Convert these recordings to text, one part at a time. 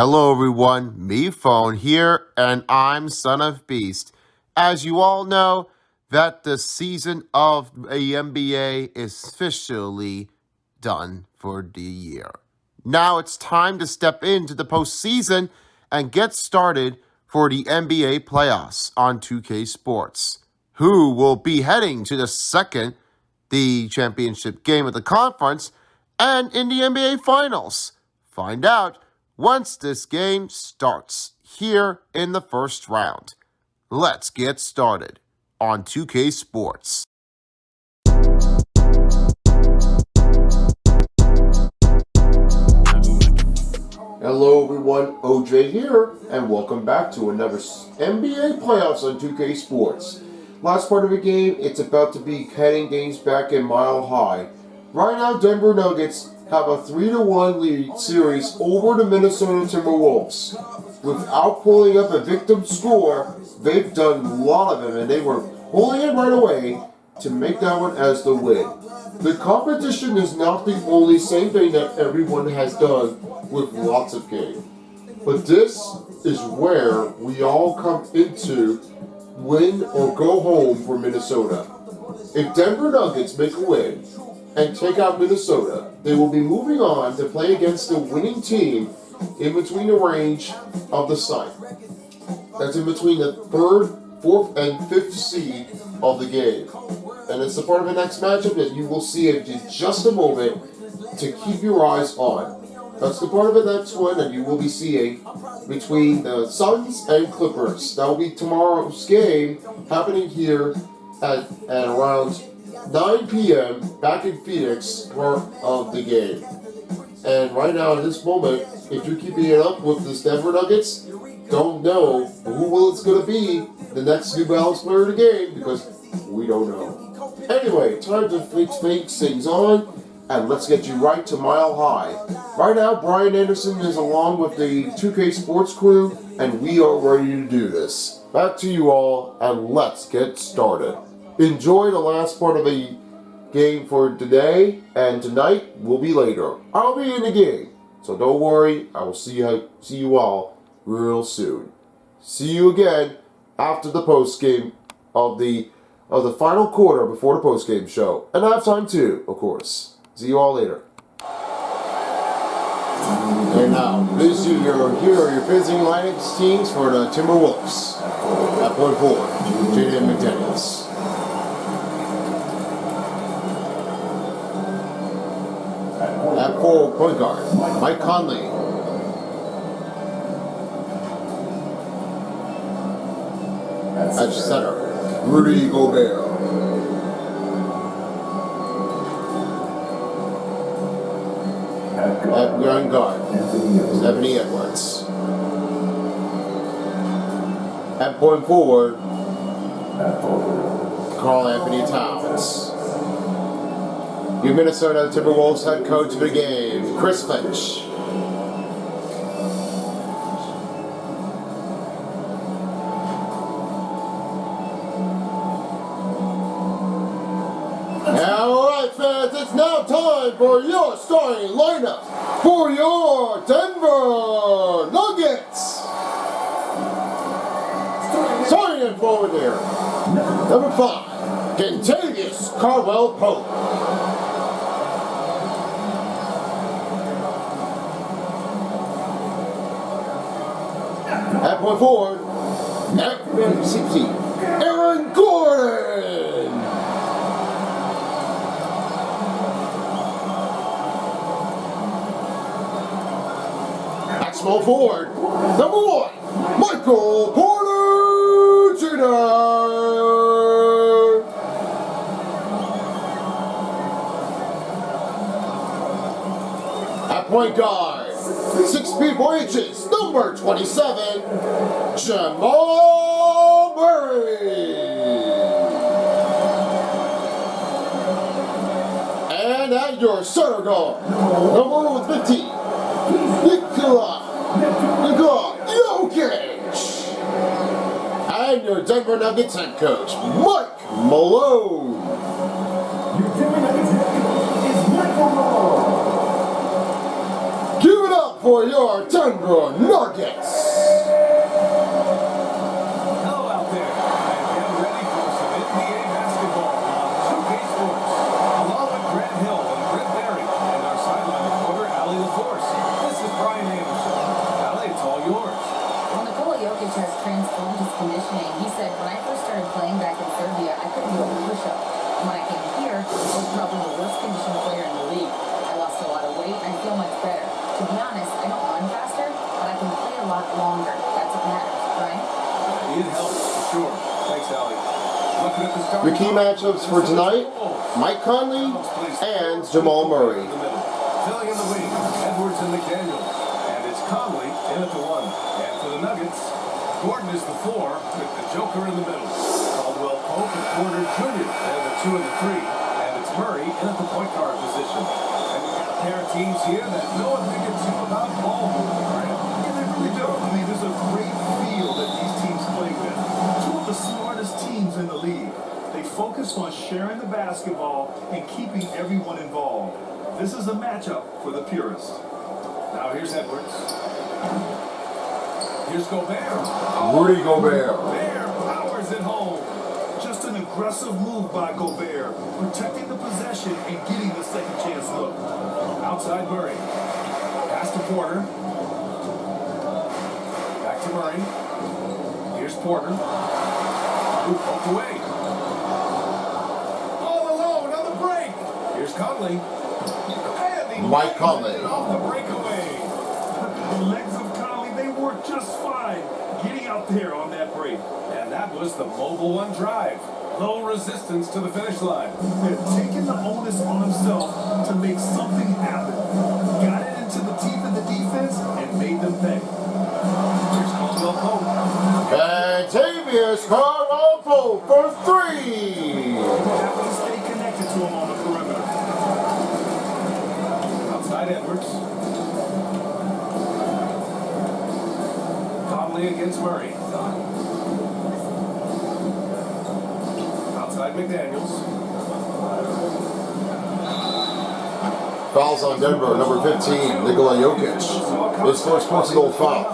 Hello everyone, me Phone here, and I'm Son of Beast. As you all know, that the season of the NBA is officially done for the year. Now it's time to step into the postseason and get started for the NBA playoffs on 2K Sports. Who will be heading to the championship game of the conference, and in the NBA Finals? Find out once this game starts here in the first round. Let's get started on 2K Sports. Hello everyone, OJ here, and welcome back to another NBA playoffs on 2K Sports. Last part of the game, it's about to be heading games back in Mile High. Right now, Denver Nuggets have a 3-1 lead series over the Minnesota Timberwolves. Without pulling up a victim score, they've done a lot of them, and they were pulling it right away to make that one as the win. The competition is not the only same thing that everyone has done with lots of games. But this is where we all come into win or go home for Minnesota. If Denver Nuggets make a win and take out Minnesota, they will be moving on to play against the winning team in between the range of the site. That's in between the third, fourth, and fifth seed of the game. And it's a part of the next matchup that you will see in just a moment to keep your eyes on. That's the part of the next one that you will be seeing between the Suns and Clippers. That will be tomorrow's game happening here at around 9 p.m. back in Phoenix, part of the game. And right now, at this moment, if you're keeping it up with this Denver Nuggets, don't know who it's going to be the next New Balance player of the game, because we don't know. Anyway, time to fix things on, and let's get you right to Mile High. Right now, Brian Anderson is along with the 2K Sports crew, and we are ready to do this. Back to you all, and let's get started. Enjoy the last part of the game for today, and tonight will be later. I'll be in the game, so don't worry. I will see you all real soon. See you again after the post game of the final quarter before the post game show, and halftime too, of course. See you all later. And now, this is here are your visiting lineups teams for the Timberwolves. At point forward, Jaden McDaniels. At point guard, Mike Conley. At center, Rudy Gobert. At young guard, Stephanie Edwards. At point forward, Karl Anthony Towns. Your Minnesota Timberwolves head coach of the game, Chris Finch. Alright fans, it's now time for your starting lineup for your Denver Nuggets. Starting in forward there, number 5, Kentavious Caldwell-Pope. At point forward, Aaron Gordon. At small forward, number 1, Michael Porter Jr. At point guard, 6 feet 4 inches, number 27, Jamal Murray. And at your center guard, number 15, Nikola Jokic. And your Denver Nuggets head coach, Mike Malone. Your Denver Nuggets head coach is Mike Malone. Give it up up for your Denver Nuggets. Hello out there, and get ready for some NBA basketball on 2K Sports. Along with Grant Hill and Brent Berry and our sideline reporter, Allie LaForce. This is Brian Anderson. Allie, it's all yours. Well, Nikola Jokic has transformed his conditioning. He said, when I first started playing back in Serbia, I couldn't do a push-up. And when I came here, I was probably the worst conditioned player in the league. I lost a lot of weight and I feel much better. To be honest, I don't run faster, but I can play a lot longer. That's what matters, right? It helps, for sure. Thanks, Allie. Looking at the start. The key matchups for tonight, Mike Conley and Jamal Murray. Filling in the wing, Edwards and McDaniels. And it's Conley in at the 1. And for the Nuggets, Gordon is the 4 with the Joker in the middle. Caldwell Pope and Porter Jr. and the 2 and the 3. And it's Murray in at the point guard position. And we've got a pair of teams here that know a thing or two about ball movement, right? Yeah, they really do. I mean, there's a great feel that these teams play with. Two of the smartest teams in the league. They focus on sharing the basketball and keeping everyone involved. This is a matchup for the purists. Now here's Edwards. Here's Gobert. Rudy Gobert. Gobert powers it home. Just an aggressive move by Gobert, protecting the possession and getting the second chance look. Outside Murray. Pass to Porter. Back to Murray. Here's Porter. Poked away. All alone on the break. Here's Conley. Mike Conley. Off the breakaway. The legs of Conley, they work just fine getting out there on that break. And that was the mobile 1 drive. Low resistance to the finish line. They're taking the onus on himself to make something happen. Got it into the teeth of the defense and made them pay. Here's Caldwell Pope. And Tavius Caldwell Pope for 3. You have to stay connected to him on the perimeter. Outside Edwards. Conley against Murray. Outside McDaniels. Fouls on Denver, number 15, Nikola Jokic. His first personal foul.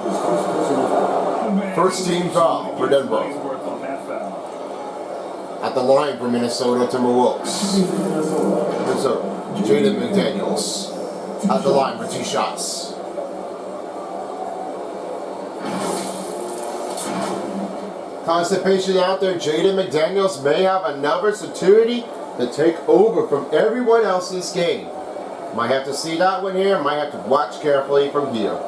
First team foul for Denver. At the line for Minnesota Timberwolves. Here's Jaden McDaniels. At the line for 2 shots. Constipation out there, Jaden McDaniels may have another opportunity to take over from everyone else in this game. Might have to see that one here, might have to watch carefully from here.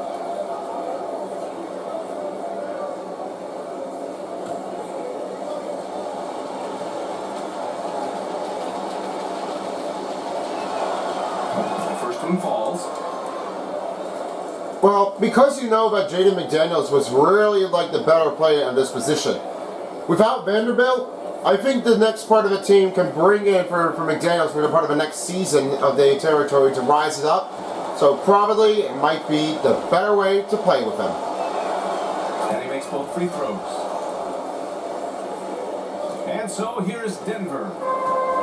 First one falls. Well, because you know that Jaden McDaniels was really like the better player in this position. Without Vanderbilt, I think the next part of the team can bring in for McDaniels for the part of the next season of the territory to rise it up. So probably it might be the better way to play with him. And he makes both free throws. And so here's Denver.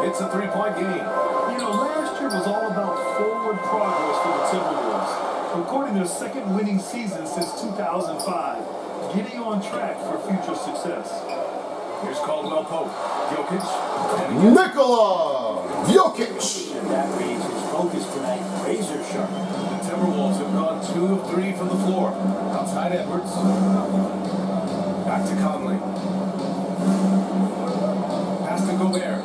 It's a 3-point game. You know, last year was all about forward progress for the Timberwolves. Recording their second winning season since 2005. Getting on track for future success. Here's Caldwell Pope. Jokic. Nikola Jokic. That means his focus tonight razor sharp. The Timberwolves have gone 2 of 3 from the floor. Outside Edwards. Back to Conley. Pass to Gobert.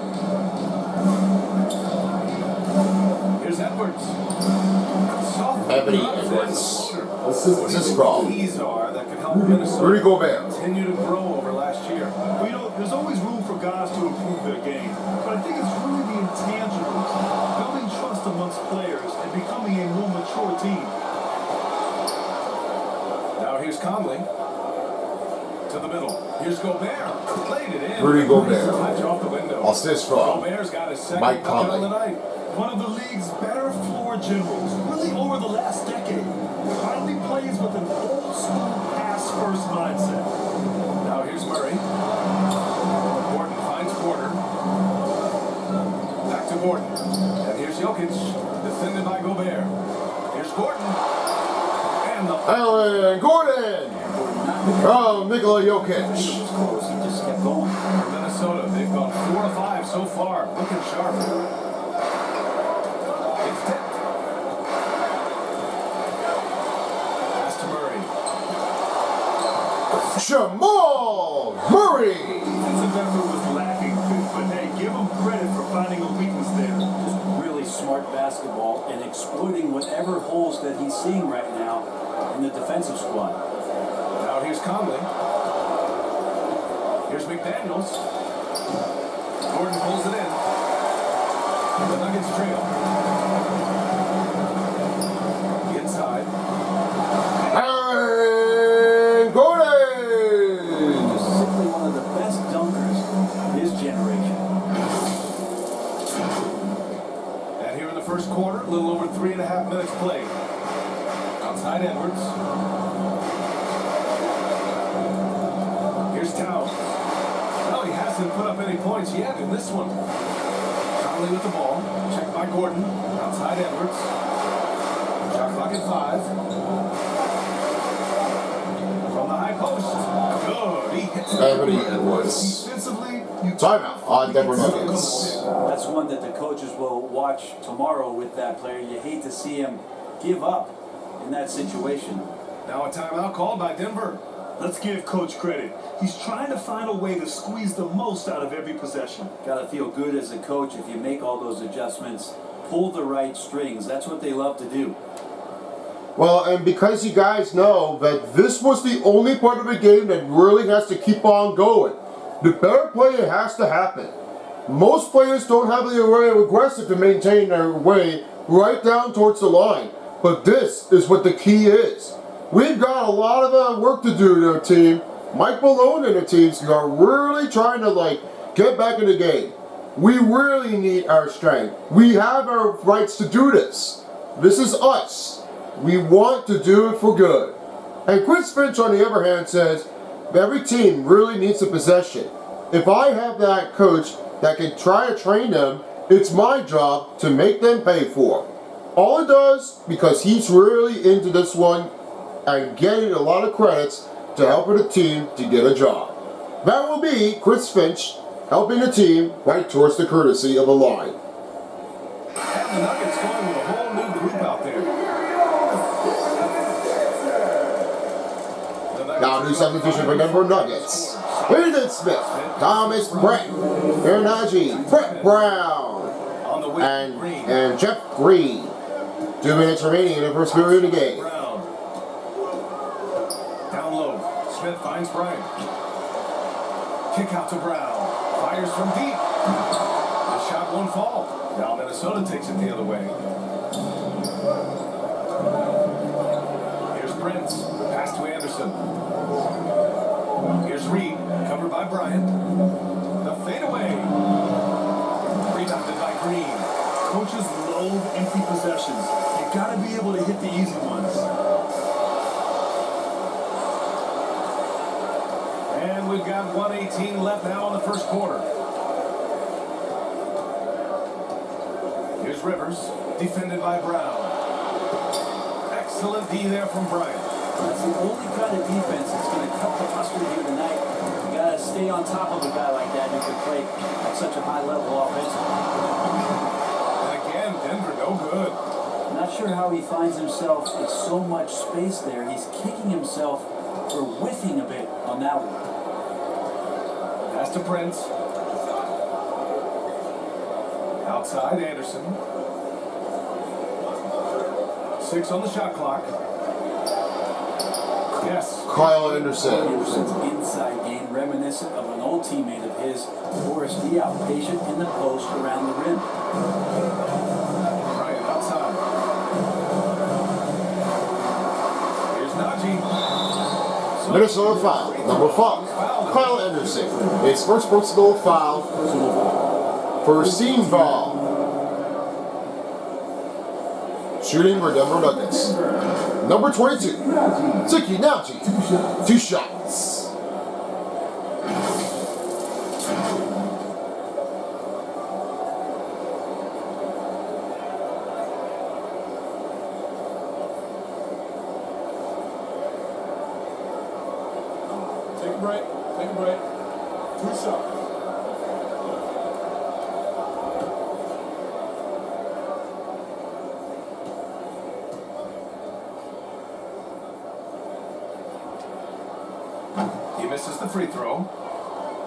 Here's Edwards. Ebony Edwards. Assist crawl. That could help Minnesota Rudy Gobert. continue to grow over last year. Well, you know, there's always room for guys to improve their game. But I think it's really the intangibles. Building trust amongst players and becoming a more mature team. Now here's Conley. To the middle. Here's Gobert. Played it in. Rudy Gobert. Touch off the window. Assist from Gobert's got his second Mike bucket on the Conley. night. One of the league's better floor generals, really over the last decade. Finally plays with an old school pass-first mindset. Now here's Murray. Gordon finds Porter. Back to Gordon. And here's Jokic. Defended by Gobert. Here's Gordon. And Gordon! Oh, Nikola Jokic. He was close. He just kept going. For Minnesota, they've gone 4 of 5 so far. Looking sharp. It's tipped. Pass to Murray. Jamal Murray! Defensive effort was lacking, but hey, give him credit for finding a weakness there. Just really smart basketball and exploiting whatever holes that he's seeing right now in the defensive squad. Now here's Conley. Here's McDaniels. Gordon pulls it in. The Nuggets trail. Inside. And Gordon! Just simply one of the best dunkers of his generation. And here in the first quarter, a little over 3.5 minutes played. Outside Edwards. Here's Towns. Well, he hasn't put up any points yet in this one. Conley with the ball. Checked by Gordon. Outside Edwards. Shot clock at 5. From the high post. Good. He hits it. Anthony Edwards. Defensively, you Timeout on Denver Nuggets. That's one that the coaches will watch tomorrow with that player. You hate to see him give up in that situation. Now a timeout called by Denver. Let's give Coach credit. He's trying to find a way to squeeze the most out of every possession. Got to feel good as a coach if you make all those adjustments, pull the right strings. That's what they love to do. Well, and because you guys know that this was the only part of the game that really has to keep on going. The better play has to happen. Most players don't have the way of aggressive to maintain their way right down towards the line. But this is what the key is. We've got a lot of work to do to our team. Mike Malone and the teams are really trying to get back in the game. We really need our strength. We have our rights to do this. This is us. We want to do it for good. And Chris Finch, on the other hand, says every team really needs a possession. If I have that coach that can try to train them, it's my job to make them pay for it. All it does, because he's really into this one and getting a lot of credits to helping the team to get a job. That will be Chris Finch helping the team right towards the courtesy of a line. And the Nuggets going with a whole new group out there. Now new substitution for Denver Nuggets. Brandon Smith, Thomas Brett, Najee, Brett Brown, On the way, Green. and Jeff Green. 2 minutes remaining in the first period of the game. Brown. Down low. Smith finds Bryant. Kick out to Brown. Fires from deep. The shot won't fall. Now Minnesota takes it the other way. Here's Prince. Pass to Anderson. Here's Reed. Covered by Bryant. The fadeaway. Rebounded by Green. Coaches loathe empty possessions. You gotta be able to hit the easy ones. And we've got 1:18 left now in the first quarter. Here's Rivers, defended by Brown. Excellent D there from Bryant. That's the only kind of defense that's going to cut the mustard here tonight. You got to stay on top of a guy like that who can play at such a high level offensively. And again, Denver no good. I'm not sure how he finds himself in so much space there. He's kicking himself for whiffing a bit on that one. Pass to Prince. Outside, Anderson. 6 on the shot clock. Yes. Kyle Anderson. Anderson's inside game reminiscent of an old teammate of his, Boris Diaw, patient in the post around the rim. Bryant outside. Here's Najee. Minnesota foul. Number 5. Kyle Anderson. His first personal foul. First team foul. Shooting for Denver Nuggets. Number 22. Tiki Najee. 2 shots. a break. Take a break. 2 shots. He misses the free throw.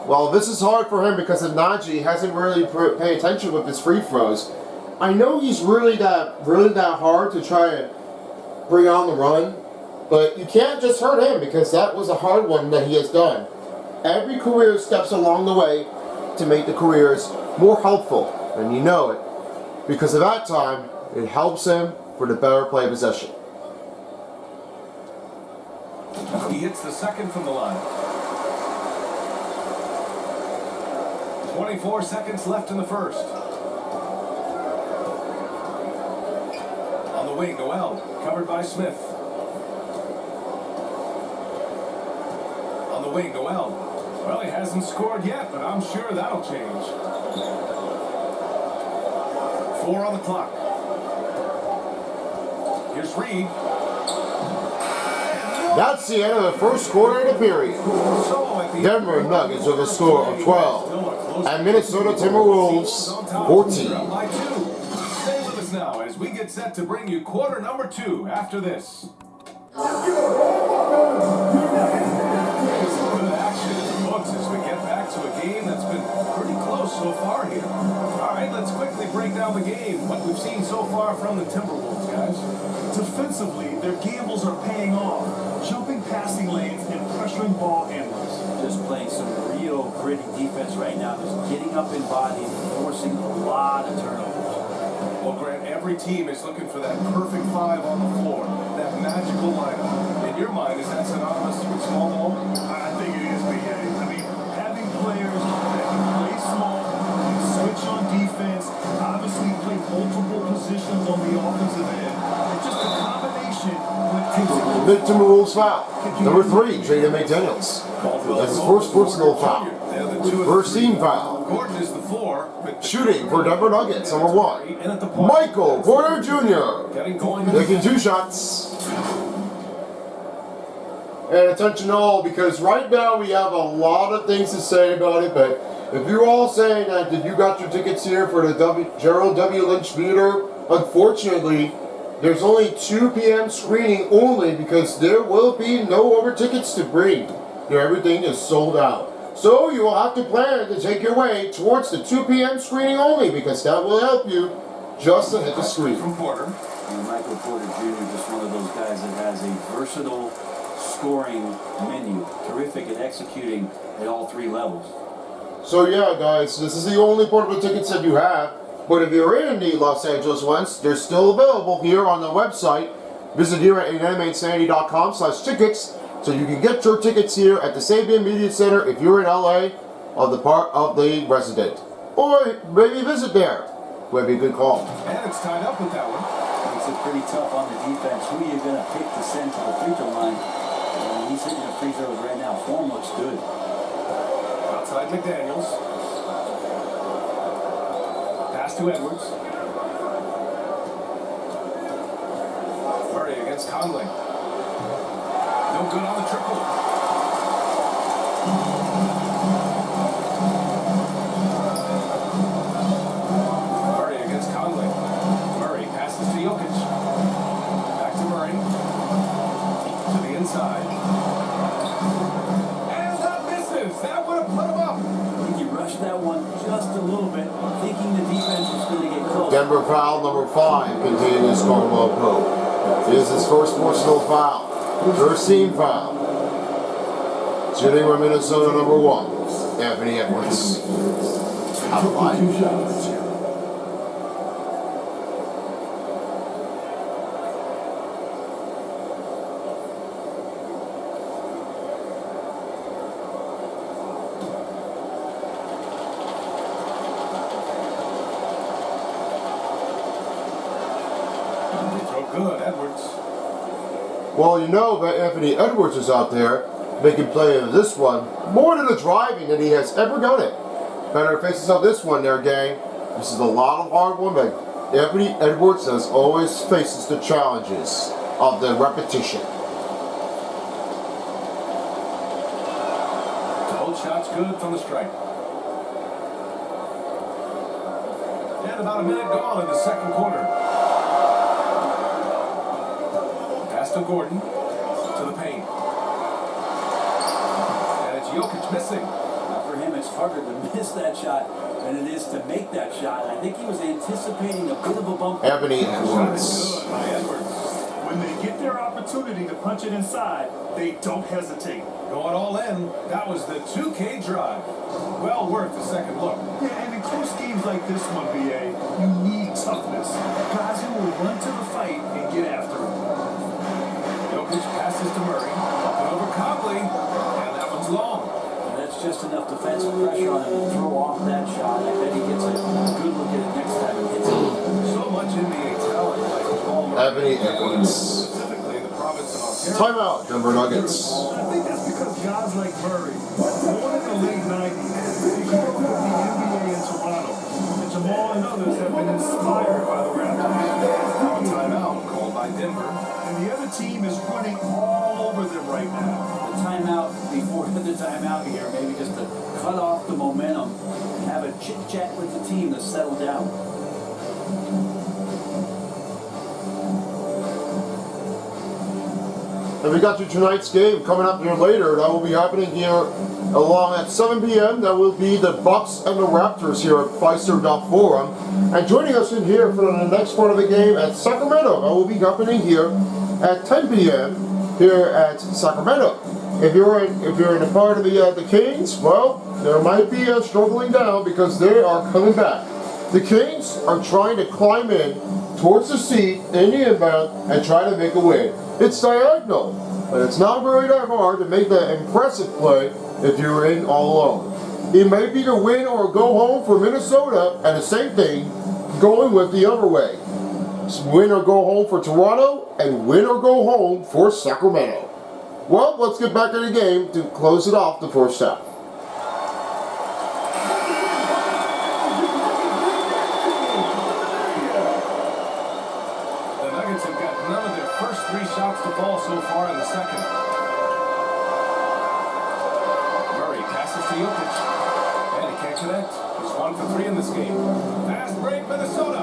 Well, this is hard for him because Najee hasn't really paid attention with his free throws. I know he's really that hard to try to bring on the run, but you can't just hurt him because that was a hard one that he has done. Every career steps along the way to make the careers more helpful, and you know it. Because of that time, it helps him for the better play possession. He hits the second from the line. 24 seconds left in the first. On the wing, Noel, covered by Smith. On the wing, Noel. Well, he hasn't scored yet, but I'm sure that'll change. 4 on the clock. Here's Reed. That's the end of the first quarter of the period. Denver Nuggets with a score of 12. And Minnesota Timberwolves 14. Stay with us now as we get set to bring you quarter number 2 after this. Good action in the books as we get back to a game that's been pretty close so far here. All right, let's quickly break down the game. What we've seen so far from the Timberwolves, guys. Defensively, their gambles are paying off. Jumping passing lanes and pressuring ball handlers. Just playing some real gritty defense right now. Just getting up in body and forcing a lot of turnovers. Well, Grant, every team is looking for that perfect 5 on the floor, that magical lineup. In your mind, is that synonymous with small ball? I think it is, BA. I mean, having players that can play small, can switch on defense, obviously play multiple positions on the offensive end. It's just a combination when it takes it. The Timberwolves foul. Number 3, Jaden McDaniels. That's his first personal foul. First team foul. Gordon is the 4. Shooting for Denver Nuggets, number 1. Michael Porter Jr. taking 2 shots. And attention all, because right now we have a lot of things to say about it, but if you're all saying that you got your tickets here for the Gerald W. Lynch Theater, unfortunately, there's only 2 p.m. screening only because there will be no other tickets to bring. Everything is sold out. So you will have to plan to take your way towards the 2 p.m. screening only because that will help you just to hit the screen. From Porter. And Michael Porter Jr. just one of those guys that has a versatile scoring menu. Terrific at executing at all 3 levels. So yeah, guys, this is the only portable tickets that you have. But if you're in the Los Angeles ones, they're still available here on the website. Visit here at animateinsanity.com/tickets so you can get your tickets here at the Sabian Media Center if you're in LA of the part of the resident. Or maybe visit there. Would be a good call. And it's tied up with that one. Makes it pretty tough on the defense. Who are you going to pick to send to the free throw line? He's hitting the free throws right now. Form looks good. Outside McDaniels. Pass to Edwards. Murray against Conley. No good on the triple. Murray against Conley. Murray passes to Jokic. Back to Murray. To the inside. And that misses. That would have put him up. I think he rushed that one just a little bit, thinking the defense was going to get close. Denver foul number 5 continues Caldwell Pope. It is his first personal foul. First team foul. Shooting for Minnesota number 1, Anthony Edwards. Out of line. Good, Edwards. Well, you know that Anthony Edwards is out there making play of this one more than the driving than he has ever done it. Better faces of this one there, gang. This is a lot of hard one, but Anthony Edwards has always faces the challenges of the repetition. shot's good from the stripe. And about a minute gone in the second quarter. Pass to Gordon. To the paint. And it's Jokic missing. Now for him, it's harder to miss that shot than it is to make that shot. I think he was anticipating a bit of a bump. Ebony Shot Edwards. is good by Edwards. When they get their opportunity to punch it inside, they don't hesitate. Going all in, that was the 2K drive. Well worth the second look. Yeah, and in close games like this one, BA, you need toughness. Guys who will run to the fight and get after him. Jokic passes to Murray. Up and over Conley. And that one's long. And that's just enough defensive pressure on him to throw off that shot. I bet he gets a good look at it next time and hits it. So much NBA talent like Paul Murray. Ebony Edwards. Specifically in the province of Ontario. Timeout, Denver Nuggets. I think that's because guys like Murray, born in the late 90s, they grew up with the NBA in Toronto. And Jamal and others have been inspired by the Raptors. Now a timeout called by Denver. And the other team is running all over them right now. The timeout before the timeout here, maybe just to cut off the momentum and have a chit-chat with the team to settle down. And we got to tonight's game coming up here later. That will be happening here along at 7 p.m. That will be the Bucks and the Raptors here at Fiserv Forum. And joining us in here for the next part of the game at Sacramento. That will be happening here at 10 p.m. here at Sacramento. If you're in a part of the Kings, well, there might be a struggling down because they are coming back. The Kings are trying to climb in towards the seat in the inbound and try to make a win. It's diagonal, but it's not really that hard to make that impressive play if you're in all alone. It may be to win or go home for Minnesota, and the same thing going with the other way. Win or go home for Toronto, and win or go home for Sacramento. Well, let's get back in the game to close it off the first half. Shots to fall so far in the second. Murray passes to Jokic. And he can't connect. He's 1 for 3 in this game. Fast break, Minnesota.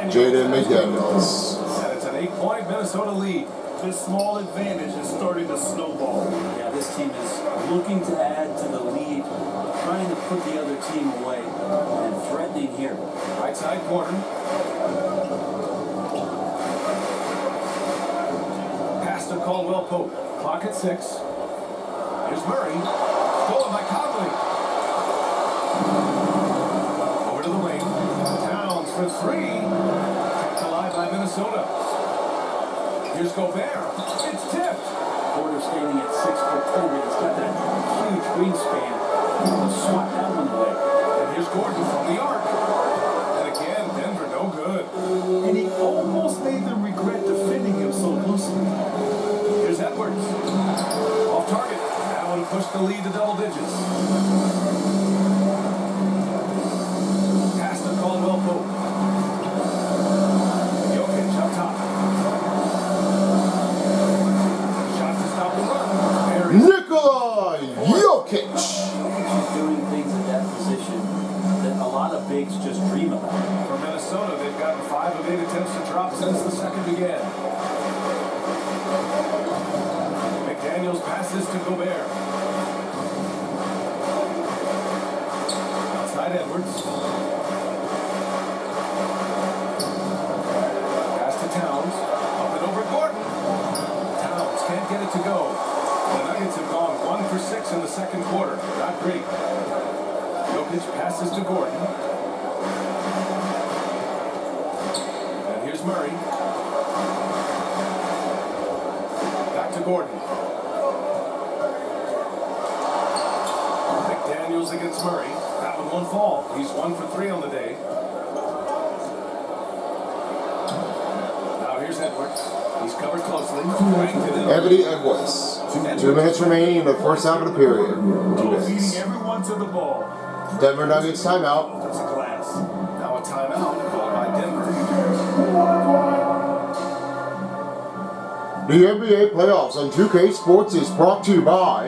Jaden McDaniels. And it's an 8-point Minnesota lead. This small advantage is starting to snowball. Yeah, this team is looking to add to the lead, trying to put the other team away, and threatening here. Right side corner. To Caldwell Pope. Clock at 6. Here's Murray. Stolen by Conley. Over to the wing. Towns for 3. Kept alive by Minnesota. Here's Gobert. It's tipped. Porter standing at 6'10", but he's got that huge wingspan. He'll swat that one away. And here's Gordon from the arc. And again, Denver no good. And he almost made them regret defending him so loosely. Here's Edwards. Off target. That one pushed the lead to double digits. Pass to Caldwell Pope. Jokic up top. Shot to stop the run. Nikola Jokic. He's doing things at that position that a lot of bigs just dream about. For Minnesota, they've gotten 5 of 8 attempts to drop since the second began. McDaniels passes to Gobert. Outside Edwards. Pass to Towns. Up and over Gordon. Towns can't get it to go. The Nuggets have gone 1 for 6 in the second quarter. Not great. Jokic passes to Gordon. And here's Murray. Back to Gordon. McDaniels against Murray. That one won't fall. He's 1 for 3 on the day. Now here's Edwards. He's covered closely. Ebony Edwards. 2 minutes remaining in the first half of the period. 2 minutes. Feeding everyone to the ball. Denver Nuggets timeout. That's a class. Now a timeout called by Denver. The NBA playoffs on 2K Sports is brought to you by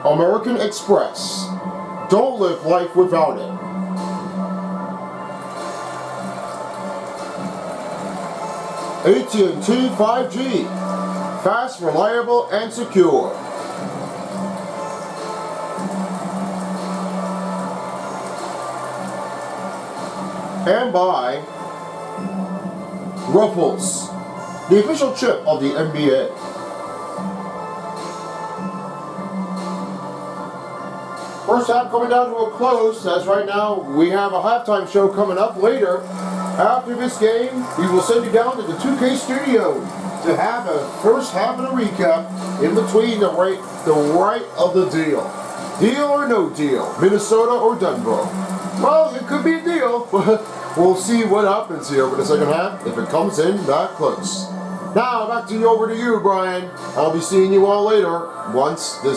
American Express. Don't live life without it. AT&T 5G. Fast, reliable, and secure. And by Ruffles, the official chip of the NBA. First half coming down to a close, as right now we have a halftime show coming up later. After this game, we will send you down to the 2K studio to have a first half and a recap in between the right of the deal. Deal or no deal, Minnesota or Denver. Well, it could be a deal, but we'll see what happens here for the second half if it comes in that close. Now over to you, Brian. I'll be seeing you all later once the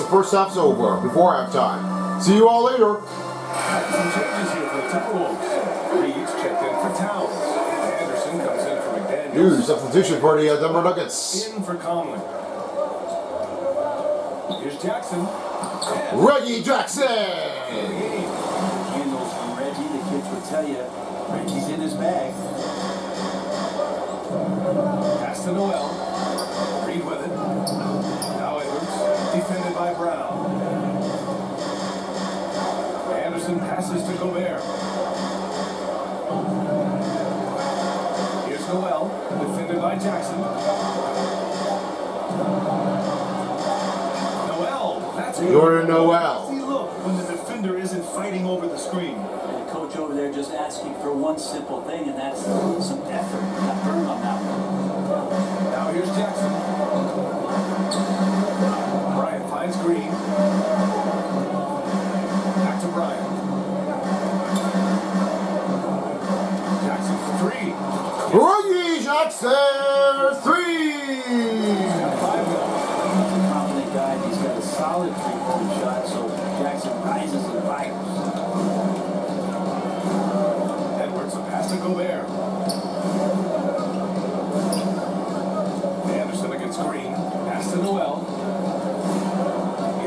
first half's over, before halftime. See you all later. Some changes here for the Timberwolves. Reeves checked in for Towns. Anderson comes in for McDaniels. New substitution for the Denver Nuggets. In for Conley. Here's Jackson. And Reggie Jackson. Handles from Reggie, the kids would tell you, Reggie's in his bag. pass to Noel. Reed with it. Now Edwards. Defended by Brown. Anderson passes to Gobert. Here's Noel. Defended by Jackson. Noel. That's Jordan Noel. See, look, when the defender isn't fighting over the screen. And the coach over there just asking for one simple thing, and that's some effort. Not burn on that one. Now here's Jackson. Bryant finds Green. Back to Bryant. Jackson for three. Reggie Jackson, 3. Confident guy, he's got a solid three-point shot, so Jackson rises and fires. Edwards, a pass to Gobert. Anderson against Green. Pass to Noel.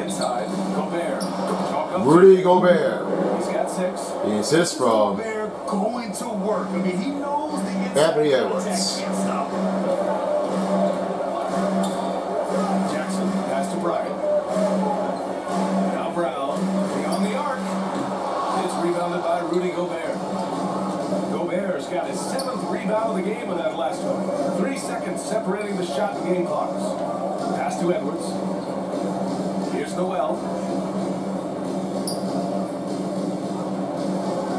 Inside, Gobert. Chalk up. Rudy Gobert. He's got 6. The assist from They're going to work. I mean, he knows the inside Anthony contact Edwards. can't stop him. Jackson, pass to Bryant. Now Brown, beyond the arc. It's rebounded by Rudy Gobert. Gobert's got his 7th rebound of the game with that last one. 3 seconds separating the shot and game clocks. Pass to Edwards. Here's Noel.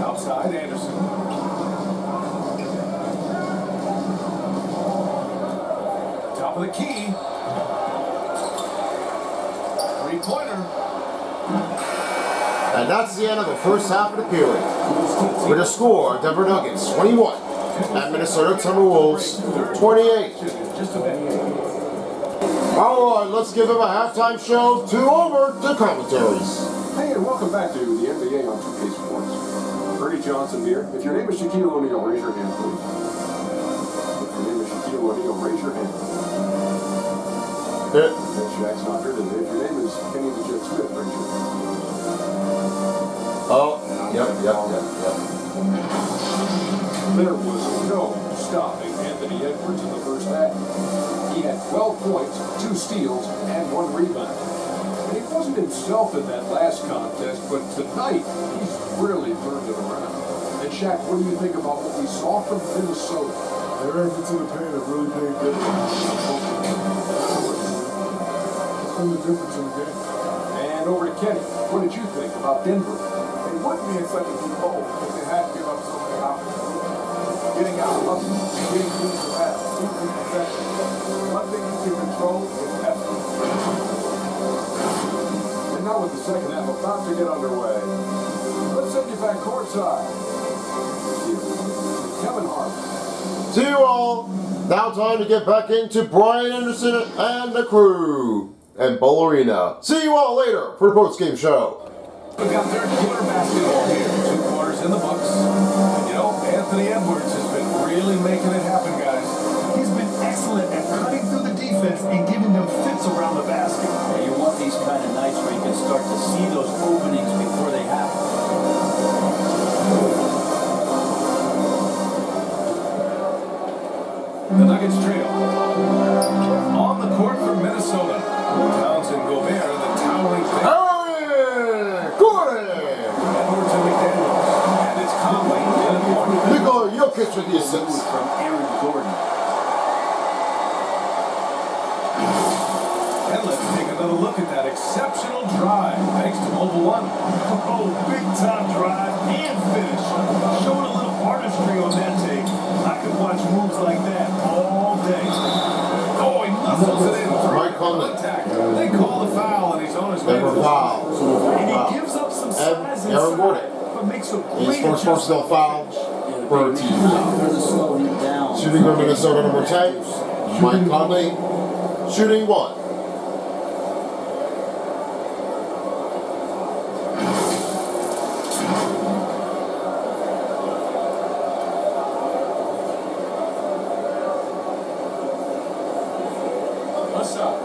Outside, Anderson. Top of the key. Three-pointer. And that's the end of the first half of the period. With a score, Denver Nuggets 21 and Minnesota Timberwolves 28. Just a bit. All right, let's give him a halftime show. Over to commentaries. Hey, and welcome back to the NBA on 2K Sports. Bernie Johnson here. If your name is Shaquille O'Neal, raise your hand, please. If your name is Shaquille O'Neal, raise your hand. Yeah. If Shaq's not here today. If your name is Kenny the Jet Smith, raise your hand. Oh, yep. There was no stopping Anthony Edwards in the first half. He had 12 points, 2 steals, and 1 rebound. And he wasn't himself in that last contest, but tonight, he's really turned it around. And Shaq, what do you think about what we saw from Minnesota? Their efforts in the paint have really paid dividends. It's been the difference in the game. And over to Kenny. What did you think about Denver? They wouldn't be in such a deep hole if they had to give up so many opportunities. Getting out, hustling, getting through the pass, keeping possession. One thing you can control is effort. And now with the second half about to get underway, let's send you back courtside. Kevin Hart. See you all. Now time to get back into Brian Anderson and the crew and Bowl Arena. See you all later for the post-game show. We've got third-quarter basketball here. 2 quarters in the books. You know, Anthony Edwards has been really making it happen, guys. He's excellent at cutting through the defense and giving them fits around the basket. Yeah, you want these kind of nights where you can start to see those openings before they happen. The Nuggets trail. On the court for Minnesota. Towns and Gobert, the towering big. Gordon! Edwards and McDaniels. And it's Conley in the corner. Nikola Jokic with the assist. From Aaron Gordon. And let's take another look at that exceptional drive. Thanks to Mobile One. Oh, big time drive and finish. Showing a little artistry on that take. I could watch moves like that all day. Oh, he muscles it in. Mike Conley. Contact. They call the foul, and he's on his way. Never foul. And he gives up some size Aaron inside, Gordon. but makes a His great first personal foul Yeah, for they team. further slow him down. Shooting for Minnesota number 10. Mike Conley. Shooting 1. What's up?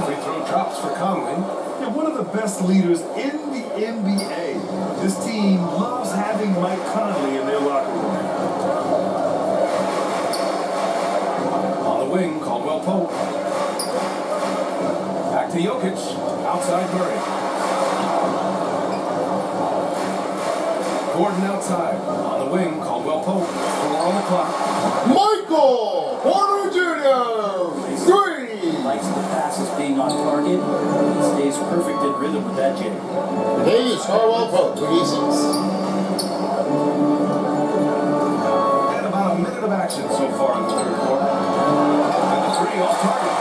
Free throw drops for Conley. Yeah, one of the best leaders in the NBA. This team loves having Mike Conley in their locker room. On the wing, Caldwell Pope. Back to Jokic. Outside Murray. Gordon outside. On the wing, Caldwell Pope. 4 on the clock. Michael Porter Jr. 3. Likes the passes being on target. He stays perfect in rhythm with that jam. Here's Caldwell Pope with the assist. And about a minute of action so far in the third quarter. And the 3 off target.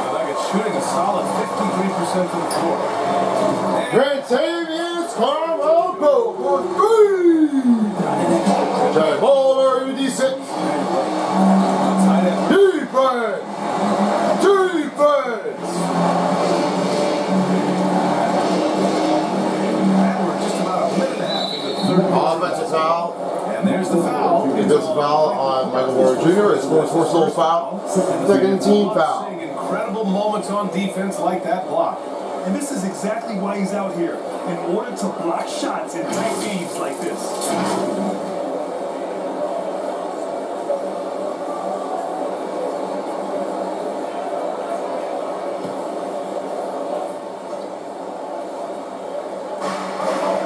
The Nuggets shooting a solid 53% from the floor. And Grant Caldwell Pope for 3. Jay Bowler with the assist. outside end. Defense! Defense! And we're just about a minute and a half into the third quarter. Offensive foul. And there's the foul. He does a foul on Michael Porter Jr. His first personal foul. Second team foul. Seeing incredible moments on defense like that block. And this is exactly why he's out here, in order to block shots in tight games like this.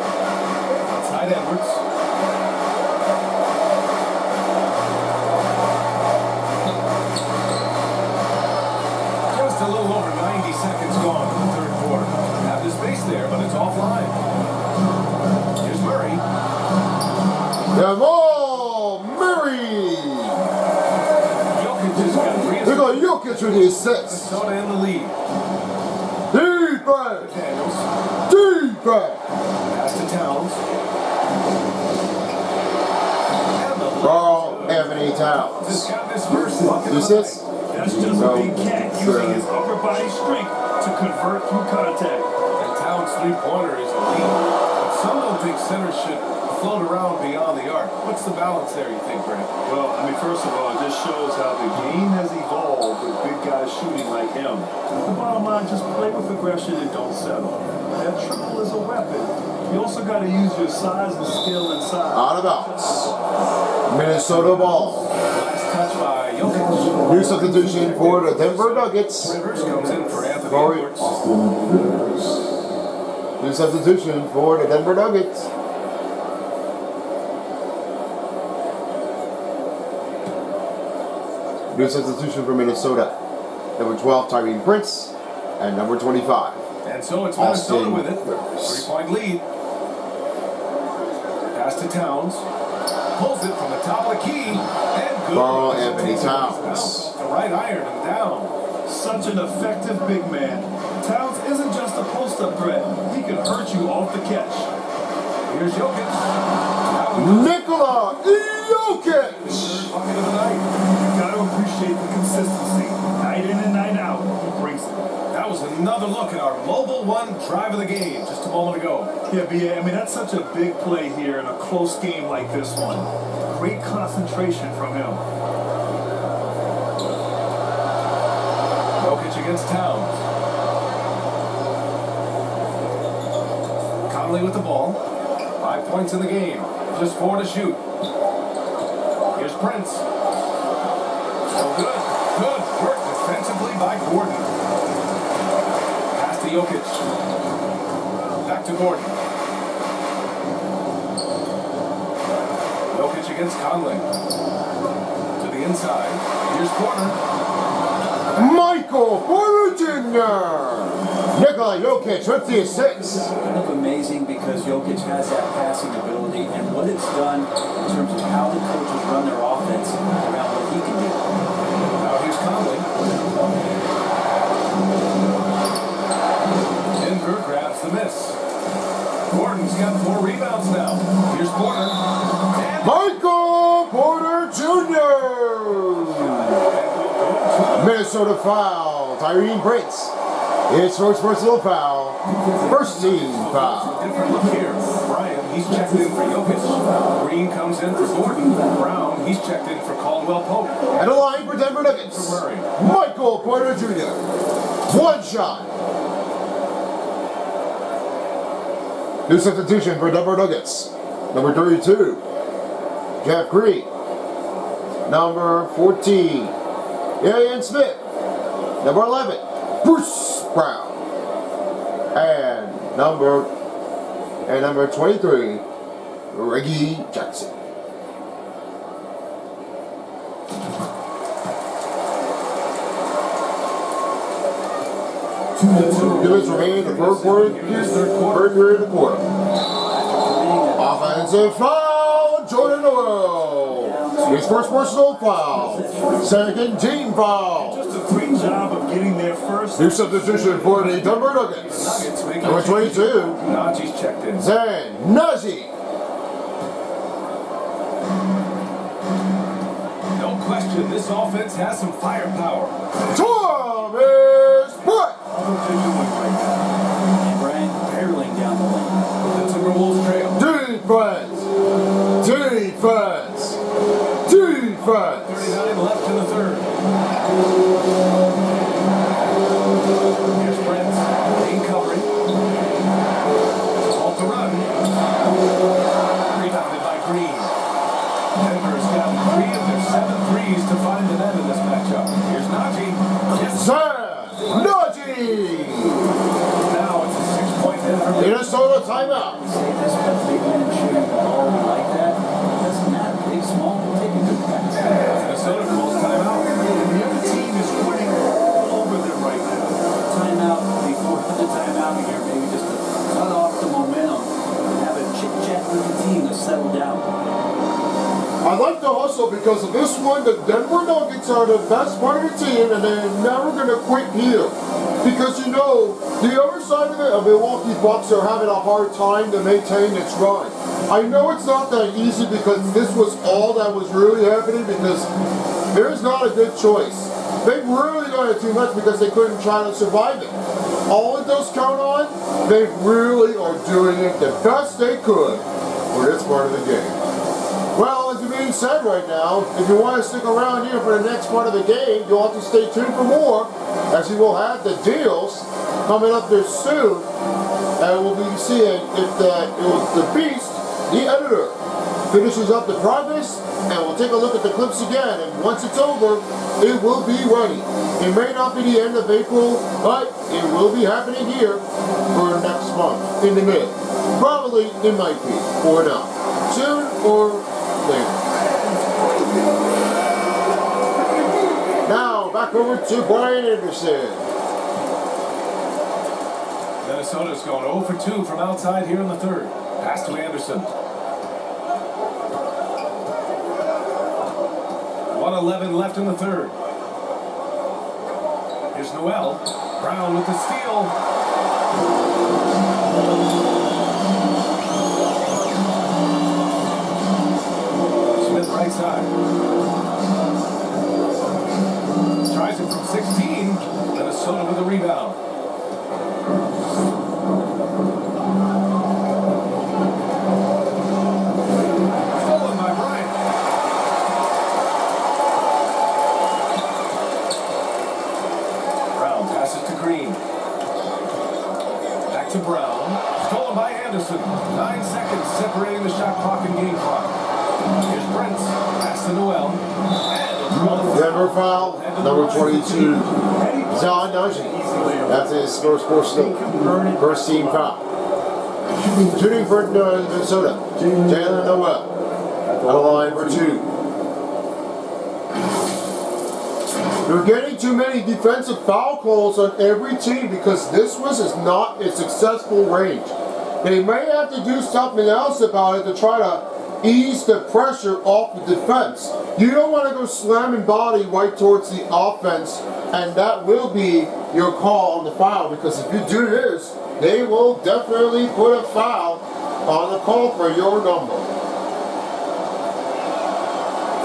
Outside Edwards. Just a little over 90 seconds gone in the third quarter. Have the space there, but it's offline. Here's Murray. Jamal Murray! Jokic has got 3 They got Jokic with the assist. Minnesota in the lead. Defense! Daniels. Defense! Pass to Towns. And the Carl Anthony has Towns. got his first bucket. Assist? That's just a big cat using his upper body strength to convert through contact. And Towns' three-pointer is elite. But some don't think centers should float around beyond the arc. What's the balance there, you think, Brent? Well, I mean, first of all, it just shows how the game has evolved with big guys shooting like him. The bottom line, just play with aggression and don't settle. That triple is a weapon. You also got to use your size and skill inside. Out of bounds. Minnesota ball. Last touch by Jokic. New substitution for the Denver Nuggets. Rivers comes in for Anthony Corey. Edwards. New substitution for the Denver Nuggets. New substitution for Minnesota. Number 12, Tyrese Prince. And number 25. And so it's Austin Minnesota with it. Rivers. 3-point lead. Pass to Towns. Pulls it from the top of the key. And good. Carl Anthony Towns. Bounce off the right iron and down. Such an effective big man. Towns isn't just a post-up threat. He can hurt you off the catch. Here's Jokic. Nikola Jokic. Bucket of the night. You got to appreciate the consistency. Night in and night out, he brings it. That was another look at our Mobile One drive of the game just a moment ago. Yeah, B.A., I mean, that's such a big play here in a close game like this one. Great concentration from him. Jokic against Towns. Conley with the ball. 5 points in the game. Just 4 to shoot. Here's Prince. Oh, good. Good work defensively by Gordon. Pass to Jokic. Back to Gordon. Jokic against Conley. To the inside. Here's Porter. Michael Porter Jr. Nikola Jokic with the assist. Kind of amazing because Jokic has that passing ability and what it's done in terms of how the coaches run their offense around what he can do. Now here's Conley. Denver grabs the miss. Gordon's got 4 rebounds now. Here's Porter. And Michael Porter Jr. Minnesota foul. Tyrese Prince. His first personal foul. First team foul. different look here. Bryant, he's checked in for Jokic. Green comes in for Gordon. Brown, he's checked in for Caldwell Pope. And a line for Denver Nuggets. For Murray. Michael Porter Jr. One shot. New substitution for Denver Nuggets. Number 32, Jeff Green. Number 14, Ian Smith. Number 11, Bruce Brown. And number 23, Reggie Jackson. 2 minutes remain in the third period of the quarter. Offensive foul, Jordan Noel. His first personal foul. Second team foul. Just a great job of getting there first. New substitution for the Denver Nuggets. Nuggets making Number 22, Najee's checked in. Zan Najee. No question, this offense has some firepower. Thomas Bryant. What they're doing right now. And Bryant barreling down the lane. The Timberwolves trail. Defense. 39 left in the third. Here's Prince. Lane covering. Off the run. Rebounded by Green. Denver's got 3 of their 7 threes to find the net in this matchup. Here's Najee. Yes. Zan Najee. Now it's a 6-point Denver lead. Minnesota timeout. Say this, but big men shooting the ball like that, it doesn't matter. Big, small, take a good pass. Minnesota calls timeout. And the other team is running all over them right now. Timeout before the timeout here, maybe just to cut off the momentum and have a chit-chat with the team to settle down. I like the hustle because of this one, the Denver Nuggets are the best part of the team and they're never going to quit here. Because you know, the other side of it, the Milwaukee Bucks are having a hard time to maintain its run. I know it's not that easy because this was all that was really happening because there's not a good choice. They really got it too much because they couldn't try to survive it. All it does count on, they really are doing it the best they could for this part of the game. Well, as being said right now, if you want to stick around here for the next part of the game, you'll have to stay tuned for more, as we will have the deals coming up there soon, and we'll be seeing if the Beast, the editor, finishes up the progress, and we'll take a look at the clips again, and once it's over, it will be ready. It may not be the end of April, but it will be happening here for next month, in the mid. Probably it might be, or not. Soon or later. Now, back over to Brian Anderson. Minnesota's going 0 for 2 from outside here in the third. Pass to Anderson. 1:11 left in the third. Here's Noel. Brown with the steal. right side. Tries it from 16. Minnesota with a rebound. Stolen by Bryant. Brown passes to Green. Back to Brown. Stolen by Anderson. 9 seconds separating the shot clock and game clock. Here's Prince. Pass to Noel. Denver foul, number 22. Zion Dungeon. That's his first personal. First team foul. Shooting for Minnesota. Jalen Noel. On the line for 2. You're getting too many defensive foul calls on every team because this is not a successful range. They may have to do something else about it to try to ease the pressure off the defense. You don't want to go slamming body right towards the offense, and that will be your call on the foul, because if you do this, they will definitely put a foul on the call for your number.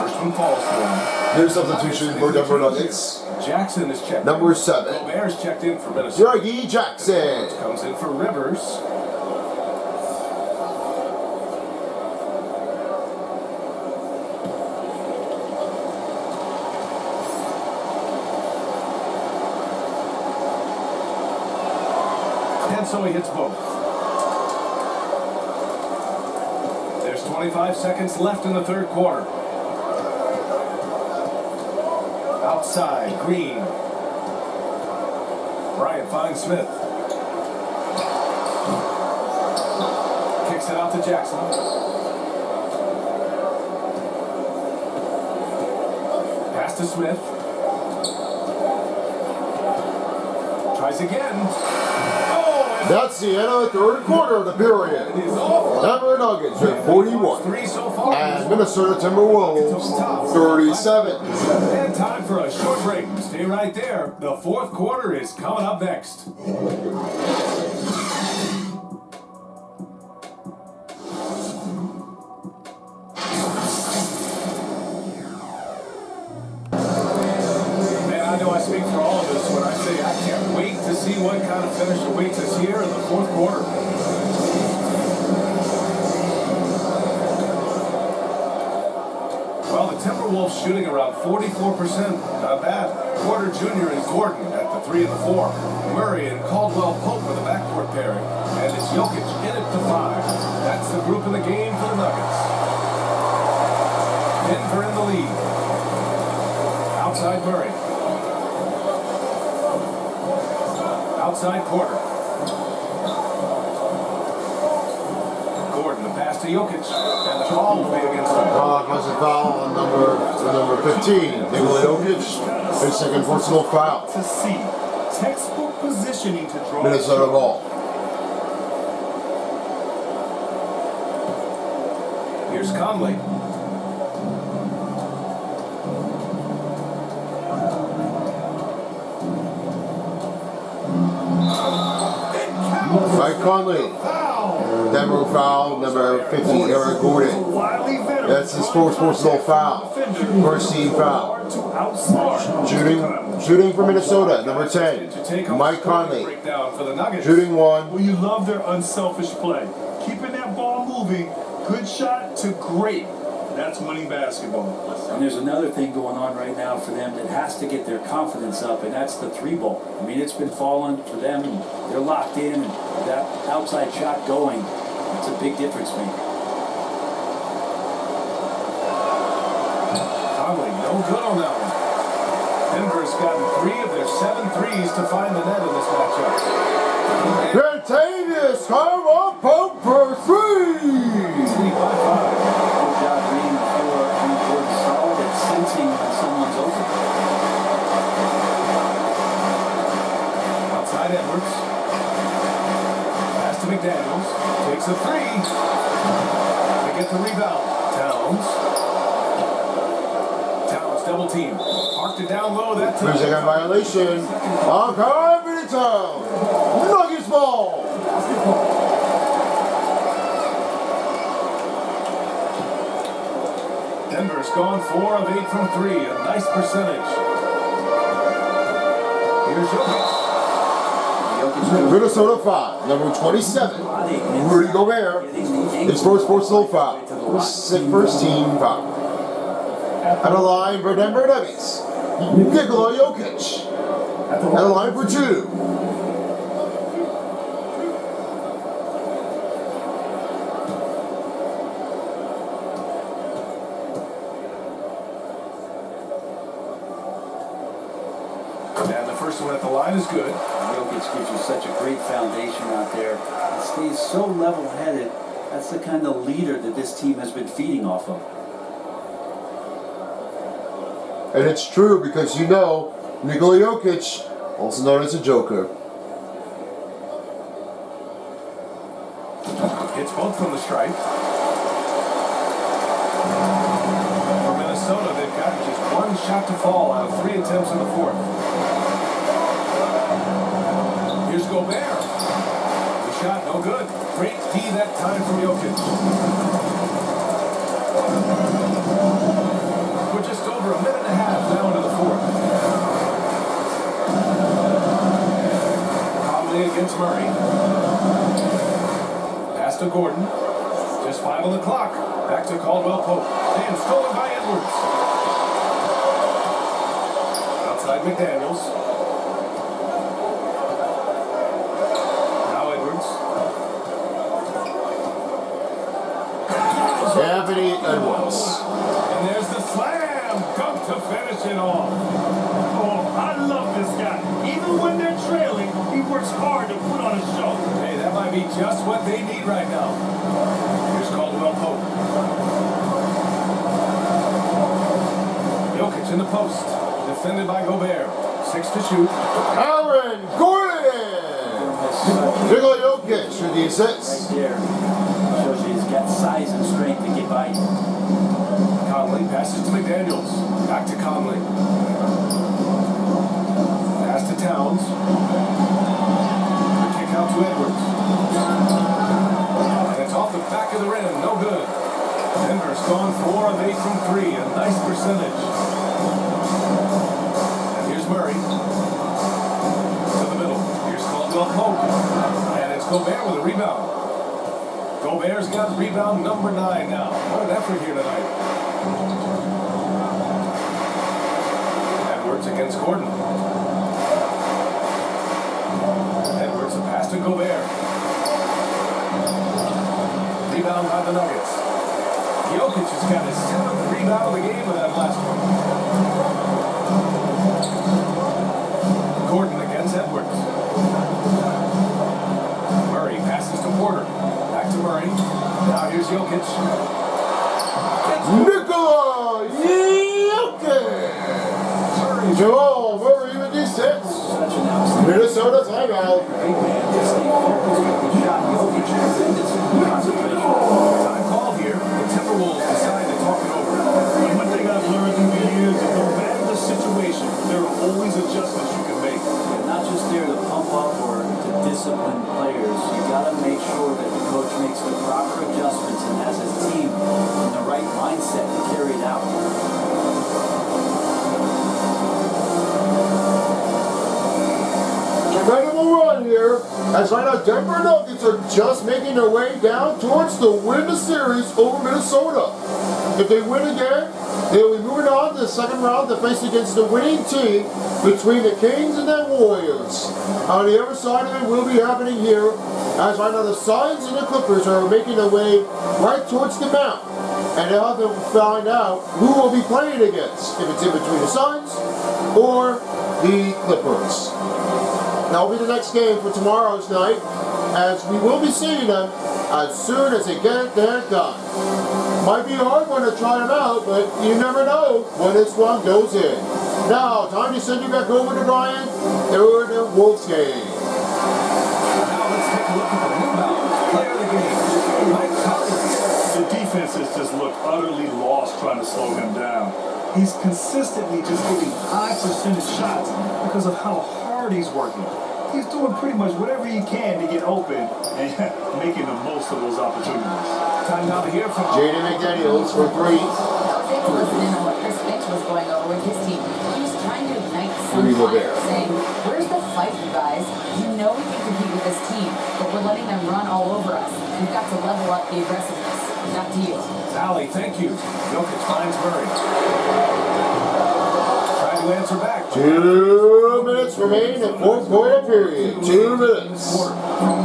First one falls for him. New substitution for Denver Nuggets. Jackson is checked. Number 7. Gobert's checked in for Minnesota. Reggie Jackson. Comes in for Rivers. And so he hits both. There's 25 seconds left in the third quarter. Outside, Green. Bryant finds Smith. Kicks it out to Jackson. Pass to Smith. Tries again. That's the end of the third quarter of the period. Denver Nuggets are 41. And Minnesota Timberwolves 37. And time for a short break. Stay right there. The fourth quarter is coming up next. I know I speak for all of us when I say I can't wait to see what kind of finish awaits us here in the fourth quarter. Well, the Timberwolves shooting around 44%. Not bad. Porter Jr. and Gordon at the 3 and the 4. Murray and Caldwell Pope with a backcourt pairing. And it's Jokic in it to 5. That's the group in the game for the Nuggets. Denver in the lead. Outside Murray. Outside Porter. Gordon, the pass to Jokic. And the call will be against him. That's a foul on number 15. Nikola Jokic. His second personal foul. To see. Textbook positioning to draw. Minnesota ball. Here's Conley. Mike Conley. Denver foul, number 15, Eric Gordon. That's his fourth personal foul. First team foul. Shooting for Minnesota, number 10, Mike Conley. Shooting 1. Well, you love their unselfish play. Keeping that ball moving, good shot to great. That's winning basketball. And there's another thing going on right now for them that has to get their confidence up, and that's the 3-ball. I mean, it's been falling for them, and they're locked in, and that outside shot going, it's a big difference maker. Conley, no good on that one. Denver's gotten 3 of their 7 threes to find the net in this matchup. Latavius Harvard Pope for 3. Good job reading the floor. I mean, Gordon's solid at sensing when someone's open. Outside Edwards. Pass to McDaniels. Takes a 3. They get the rebound. Towns double team. Parked it down low. That's a second violation. On Carpenter Town. Nuggets ball. Denver's gone 4 of 8 from 3. A nice percentage. Here's Jokic. Minnesota 5, number 27, Rudy Gobert. His first personal foul. First team foul. At the line for Denver Nuggets, Nikola Jokic. At the line for 2. And the first one at the line is good. Jokic gives you such a great foundation out there. He stays so level-headed. That's the kind of leader that this team has been feeding off of. And it's true because you know, Nikola Jokic, also known as a Joker. Hits both from the stripe. For Minnesota, they've got just one shot to fall out of 3 attempts in the fourth. Here's Gobert. The shot, no good. Great D that time from Jokic. We're just over a minute and a half now into the fourth. Conley against Murray. Pass to Gordon. Just 5 on the clock. Back to Caldwell Pope. And stolen by Edwards. Outside McDaniels. Now Edwards. Anthony Edwards. And there's the slam. Dunk to finish it off. Oh, I love this guy. Even when they're trailing, he works hard to put on a show. Hey, that might be just what they need right now. Here's Caldwell Pope. Jokic in the post. Defended by Gobert. 6 to shoot. Aaron Gordon. Nikola Jokic for the assist. Right there. Shows you he's got size and strength to get by you. Conley passes to McDaniels. Back to Conley. Pass to Towns. The kick out to Edwards. And it's off the back of the rim. No good. Denver's gone 4 of 8 from 3. A nice percentage. And here's Murray. To the middle. Here's Caldwell Pope. And it's Gobert with a rebound. Gobert's got rebound number 9 now. What an effort here tonight. Edwards against Gordon. Edwards, a pass to Gobert. Rebound by the Nuggets. Jokic has got his 7th rebound of the game with that last one. Gordon against Edwards. Murray passes to Porter. Back to Murray. Now here's Jokic. Nikola Jokic. Joel Murray with the assist. Such an outstanding Minnesota timeout. great man. Just stay focused with the shot. Jokic tremendous concentration. Time call here. The Timberwolves decide to talk it over. One thing I've learned through the years is no matter the situation, there are always adjustments you can make. They're not just there to pump up or to discipline players. You got to make sure that the coach makes the proper adjustments and has his team in the right mindset to carry it out. Incredible run here. As right now, Denver Nuggets are just making their way down towards the win the series over Minnesota. If they win again, they'll be moving on to the second round to face against the winning team between the Kings and the Warriors. On the other side of it will be happening here, as right now the Suns and the Clippers are making their way right towards the mount. And they'll have to find out who will be playing against, if it's in between the Suns or the Clippers. That'll be the next game for tomorrow's night, as we will be seeing them as soon as they get their done. Might be a hard one to try them out, but you never know when this one goes in. Now, time to send you back over to Brian for the Wolves game. Now let's take a look at the new Balance player of the game, Mike Conley. The defense has just looked utterly lost trying to slow him down. He's consistently just getting high percentage shots because of how hard he's working. He's doing pretty much whatever he can to get open and making the most of those opportunities. Time now to hear from Jaden McDaniels for 3. was able to listen in on what Chris Finch was going over with his team. He was trying to ignite some Rudy fire, Gobert. saying, "Where's the fight, you guys? You know we can compete with this team, but we're letting them run all over us. We've got to level up the aggressiveness." Back to you. Sally, thank you. Jokic finds Murray. Trying to answer back. 2 minutes remain in fourth quarter period. 2 minutes.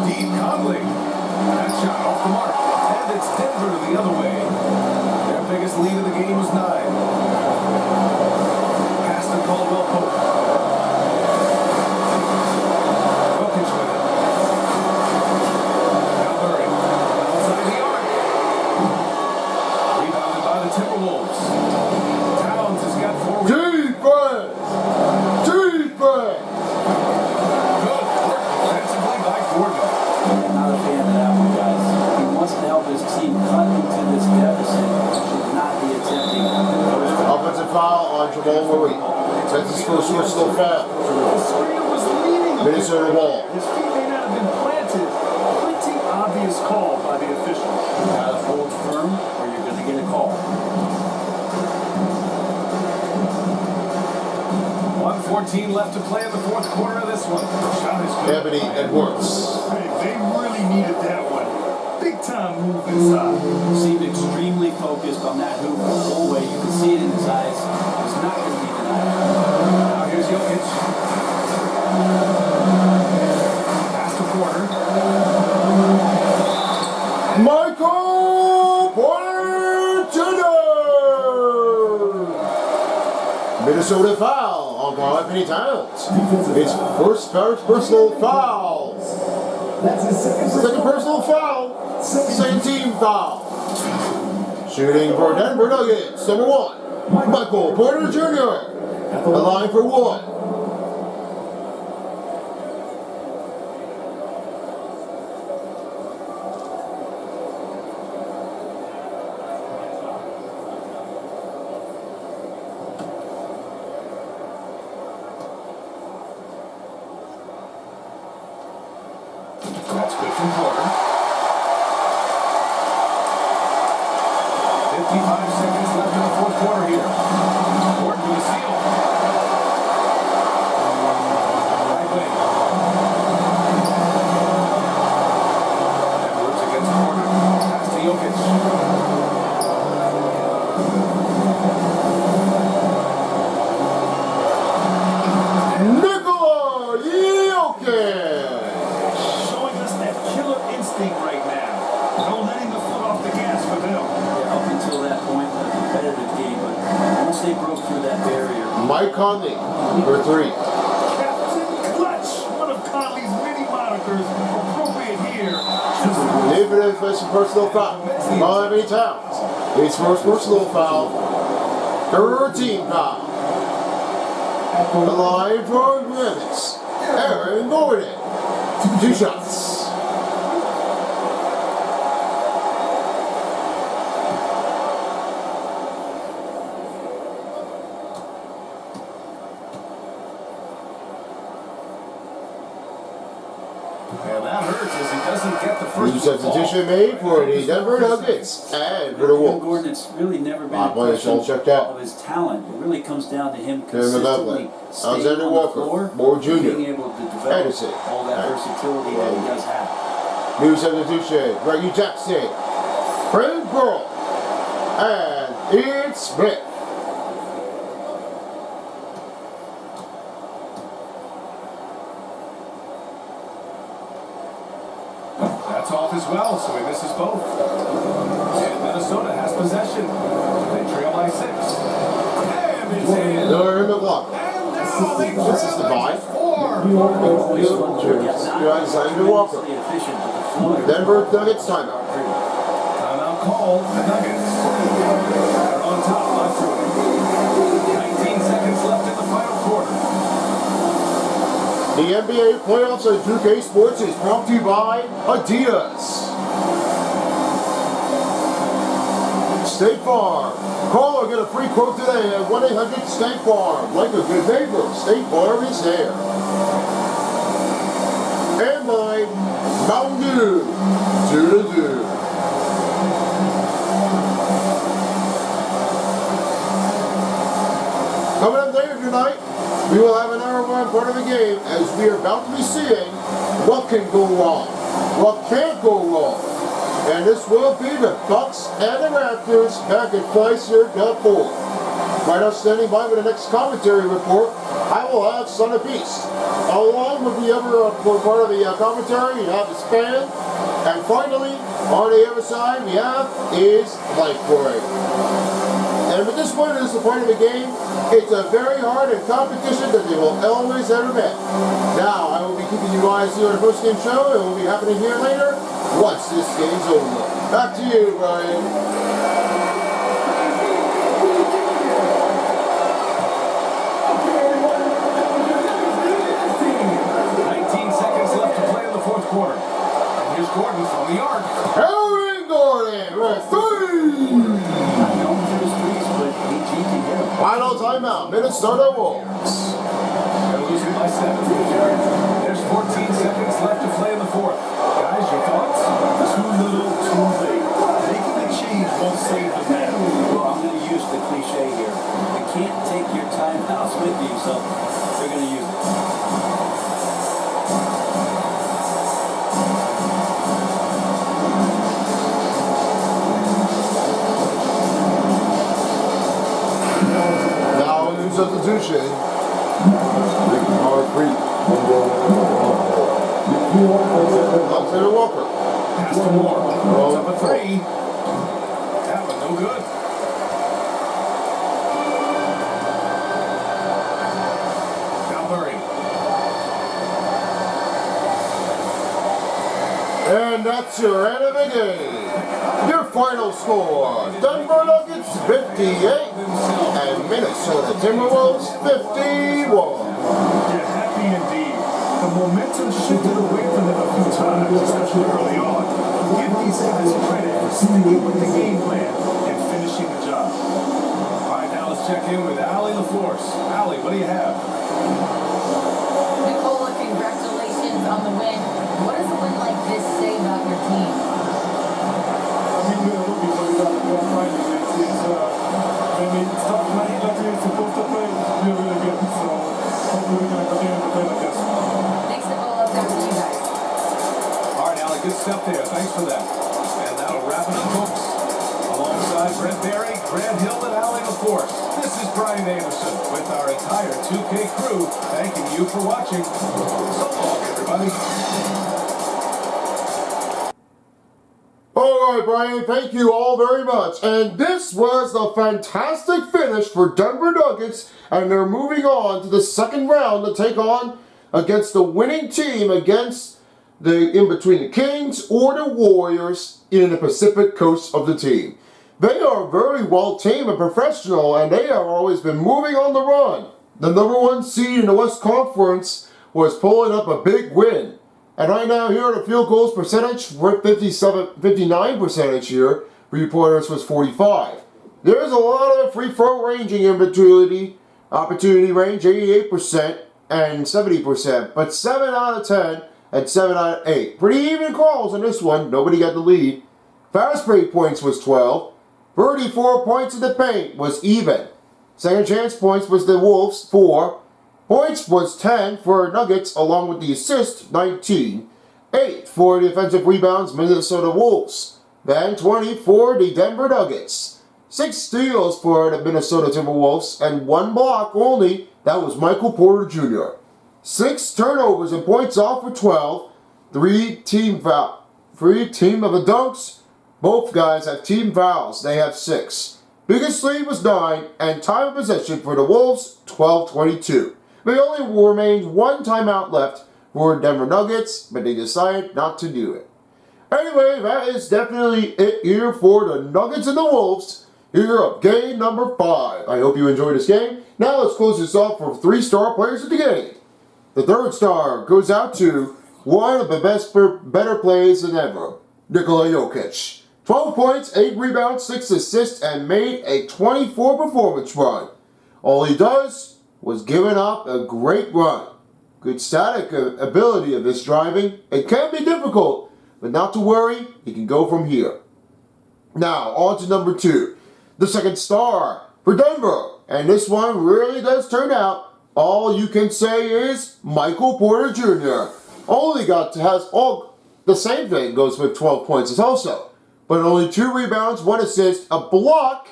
Deep Conley. That shot off the mark. And it's Denver the other way. Their biggest lead of the game was 9. Pass to Caldwell Pope. Jokic with it. Now Murray. Outside the arc. Rebounded by the Timberwolves. Towns has got 4 rebounds. Defense! Defense! Good work defensively by Gordon. I'm not a fan of that one, guys. He wants to help his team cut into this deficit. Should not be attempting those. Offensive foul on Jamal Murray. That's his first personal foul. The screen was leading. Minnesota ball. His feet may not have been planted. Pretty obvious call by the official. You gotta hold firm or you're gonna get a call. 1:14 left to play in the fourth quarter of this one. Shot is good. Ebony Edwards. Hey, they really needed that one. Big time move inside. Seemed extremely focused on that hoop the whole way. You could see it in his eyes. It's not going to be denied. Now here's Jokic. Pass to Porter. Michael Porter Jr. Minnesota foul on Anthony Towns. His first personal foul. Second personal foul. Second team foul. Shooting for Denver Nuggets, number 1, Michael Porter Jr. A line for 1. That's good from Porter. 55 seconds left in the fourth quarter here. Gordon with a steal. Right wing. Edwards against Porter. Pass to Jokic. Nikola Jokic. Showing us that killer instinct right now. No letting the foot off the gas for them. Yeah, up until that point, a competitive game, but once they broke through that barrier, Mike Conley for 3. Captain Clutch, one of Conley's many monikers, appropriate here. David has some personal foul. Anthony Towns. His first personal foul. Third team foul. The line for minutes. Aaron Gordon. 2 shots. And that hurts as he doesn't get the New first substitution made for the Denver Nuggets and for the Aaron Wolves. Gordon, it's really never been a Bob Williams all question checked out. of his talent. It really comes down to him Kevin consistently McLaughlin, staying Alexander on the Walker, floor, Moore Jr., being able to develop Anderson, all that versatility that he does have. New substitution, Reggie Jackson, Frank Burrow, and Ian Smith. That's off as well, so he misses both. And Minnesota has possession. They trail by 6. And it's in. Larry McLaughlin. And now they trail This is the by buy. 4. Alexander Walker. Efficient, but the floater. Denver Nuggets timeout. Timeout called. The Nuggets. They're on top by 3. 19 seconds left in the final quarter. The NBA playoffs on 2K Sports is brought to you by Adidas. State Farm. Call or get a free quote today at 1-800-STATE FARM. Like a good neighbor, State Farm is there. And by Mountain Dew. Do-do-do. tonight, we will have another one part of the game as we are about to be seeing what can go wrong, what can't go wrong. And this will be the Bucks and the Raptors back at Fiserv.org. Right now, standing by for the next commentary report, I will have Son of Beast. Along with the other part of the commentary, you have the Span. And finally, on the other side, we have is Lifeboy. And with this one, this is the point of the game. It's a very hard competition that they will always ever met. Now, I will be keeping you guys here on the post-game show. It will be happening here later once this game's over. Back to you, Brian. 19 seconds left to play in the fourth quarter. And here's Gordon from the arc. Aaron Gordon with three. Final timeout, Minnesota Wolves. They're losing by 7. There's 14 seconds left to play in the fourth. Guys, your thoughts? Too little, too late. Making the change won't save the man. Well, I'm going to use the cliche here. You can't take your timeouts with you, so they're going to use it. Now a new substitution. Power free. Alexander Walker. Pass to Moore. It's up a 3. That one no good. Now Murray. And that's your end of the game. Your final score, Denver Nuggets 58 and Minnesota Timberwolves 51. You're happy indeed. The momentum shifted away from them a few times, especially early on. Give these guys credit for sticking with the game plan and finishing the job. All right, now let's check in with Allie LaForce. Allie, what do you have? Nicola, congratulations on the win. What does a win like this say about your team? It's tough night like we're supposed to play. We're really good, so hopefully we're going to continue to play like this. Thanks, Nicola. Back to you guys. All right, Allie, good stuff there. Thanks for that. And that'll wrap it up, folks. Alongside Brent Berry, Grant Hill, and Allie LaForce, this is Brian Anderson with our entire 2K crew thanking you for watching. So long, everybody. All right, Brian, thank you all very much. And this was a fantastic finish for Denver Nuggets, and they're moving on to the second round to take on against the winning team against in between the Kings or the Warriors in the Pacific coast of the team. They are very well team and professional, and they have always been moving on the run. The number one seed in the West Conference was pulling up a big win. And right now here the field goals percentage, we're 59% here. Three-pointers was 45. There's a lot of free throw ranging in between, opportunity range 88% and 70%, but 7 out of 10 and 7 out of 8. Pretty even calls in this one. Nobody got the lead. Fast break points was 12. 34 points in the paint was even. Second chance points was the Wolves 4. Points was 10 for Nuggets, along with the assist, 19. 8 for defensive rebounds, Minnesota Wolves. Then 20 for the Denver Nuggets. 6 steals for the Minnesota Timberwolves, and 1 block only. That was Michael Porter Jr. 6 turnovers and points off for 12. 3 team of the Dunks. Both guys have team fouls. They have 6. Biggest lead was 9, and time of possession for the Wolves, 12-22. They only remained 1 timeout left for Denver Nuggets, but they decided not to do it. Anyway, that is definitely it here for the Nuggets and the Wolves here of game number 5. I hope you enjoyed this game. Now let's close this off for 3-star players of the game. The 3rd star goes out to one of the better plays than ever, Nikola Jokic. 12 points, 8 rebounds, 6 assists, and made a 24 performance run. All he does was giving up a great run. Good static ability of this driving. It can be difficult, but not to worry, he can go from here. Now, on to number 2. The 2nd star for Denver, And this one really does turn out. All you can say is Michael Porter Jr. has all the same thing, goes with 12 points also. But only 2 rebounds, 1 assist, a block,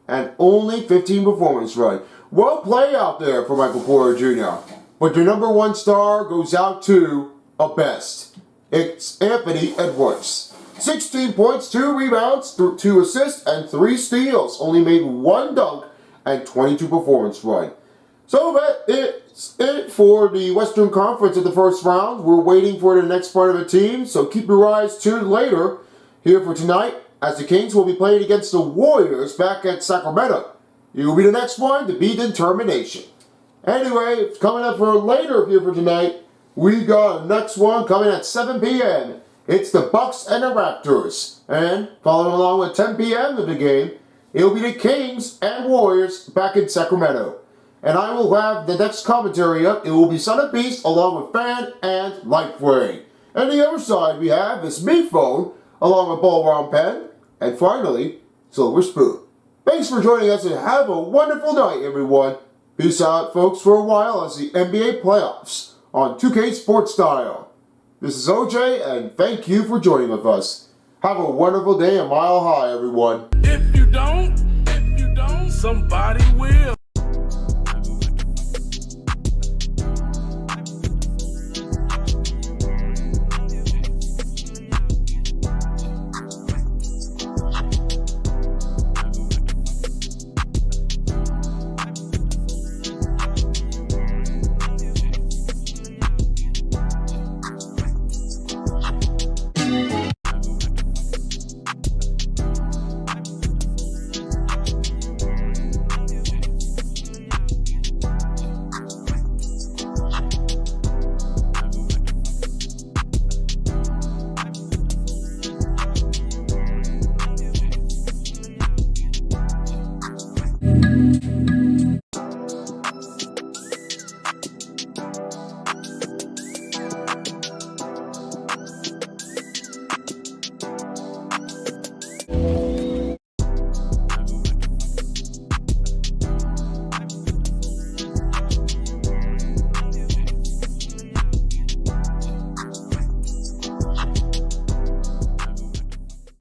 and only 15 performance run. Well played out there for Michael Porter Jr. But your number 1 star goes out to a best. It's Anthony Edwards. 16 points, 2 rebounds, 2 assists, and 3 steals. Only made 1 dunk and 22 performance run. So that is it for the Western Conference in the first round. We're waiting for the next part of the team, so keep your eyes tuned later here for tonight as the Kings will be playing against the Warriors back at Sacramento. You will be the next one to beat determination. Anyway, coming up for later here for tonight, we got the next one coming at 7 p.m. It's the Bucks and the Raptors. And following along with 10 p.m. of the game, it will be the Kings and Warriors back in Sacramento. And I will have the next commentary up. It will be Son of Beast along with Fan and Lightway. And the other side we have is Me Phone along with Ball Round Pen. And finally, Silver Spoon. Thanks for joining us and have a wonderful night, everyone. Peace out, folks, for a while as the NBA playoffs on 2K Sports Style. This is OJ, and thank you for joining with us. Have a wonderful day a mile high, everyone. If you don't, somebody will.